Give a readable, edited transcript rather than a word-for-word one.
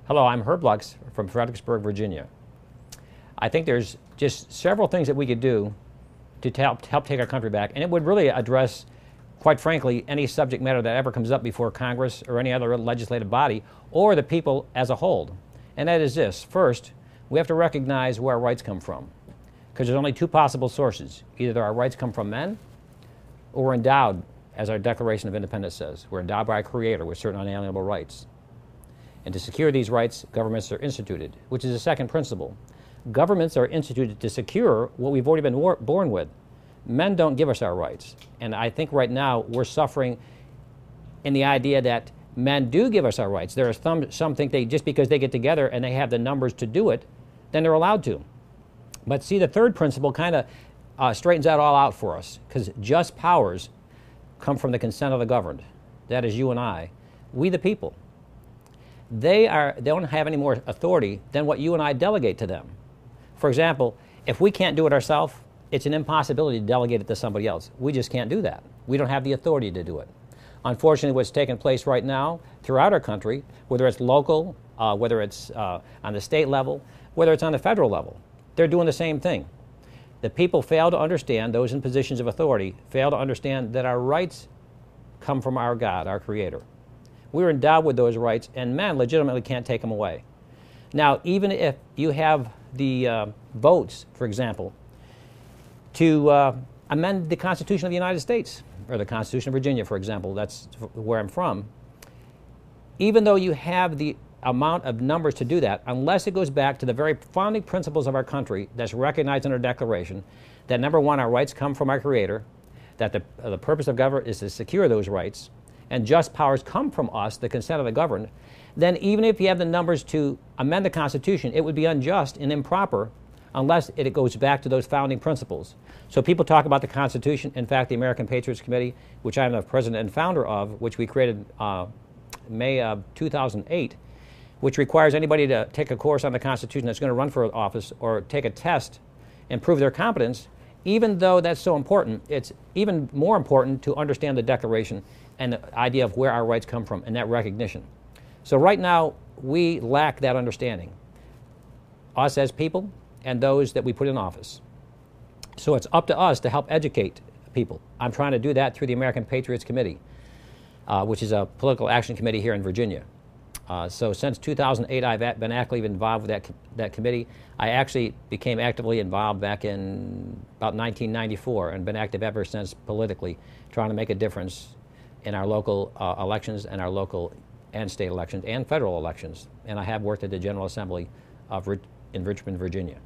Hello, I'm Herb Lux from Fredericksburg, Virginia. I think there's just several things that we could do to help take our country back, and it would really address, quite frankly, any subject matter that ever comes up before Congress or any other legislative body or the people as a whole. And that is this. First, we have to recognize where our rights come from, because there's only two possible sources. Either our rights come from men or we're endowed, as our Declaration of Independence says. We're endowed by our Creator with certain unalienable rights. And to secure these rights, governments are instituted, which is the second principle. Governments are instituted to secure what we've already been born with. Men don't give us our rights. And I think right now we're suffering in the idea that men do give us our rights. There are some think they, just because they get together and they have the numbers to do it, then they're allowed to. But see, the third principle kind of straightens that all out for us, because just powers come from the consent of the governed. That is you and I, we the people. They don't have any more authority than what you and I delegate to them. For example, if we can't do it ourselves, it's an impossibility to delegate it to somebody else. We just can't do that. We don't have the authority to do it. Unfortunately, what's taking place right now throughout our country, whether it's local, whether it's on the state level, whether it's on the federal level, they're doing the same thing. The people fail to understand, those in positions of authority, fail to understand that our rights come from our God, our Creator. We're endowed with those rights, and men legitimately can't take them away. Now, even if you have the votes, for example, to amend the Constitution of the United States, or the Constitution of Virginia, for example, that's where I'm from, even though you have the amount of numbers to do that, unless it goes back to the very founding principles of our country that's recognized in our Declaration, that number one, our rights come from our Creator, that the purpose of government is to secure those rights, and just powers come from us, the consent of the governed, then even if you have the numbers to amend the Constitution, it would be unjust and improper unless it goes back to those founding principles. So people talk about the Constitution. In fact, the American Patriots Committee, which I'm the president and founder of, which we created May of 2008, which requires anybody to take a course on the Constitution that's going to run for office or take a test and prove their competence. Even though that's so important, it's even more important to understand the Declaration and the idea of where our rights come from and that recognition. So right now, we lack that understanding, us as people and those that we put in office. So it's up to us to help educate people. I'm trying to do that through the American Patriots Committee, which is a political action committee here in Virginia. So since 2008, I've been actively involved with that committee. I actually became actively involved back in about 1994 and been active ever since politically, trying to make a difference in our local elections and our local and state elections and federal elections. And I have worked at the General Assembly in Richmond, Virginia.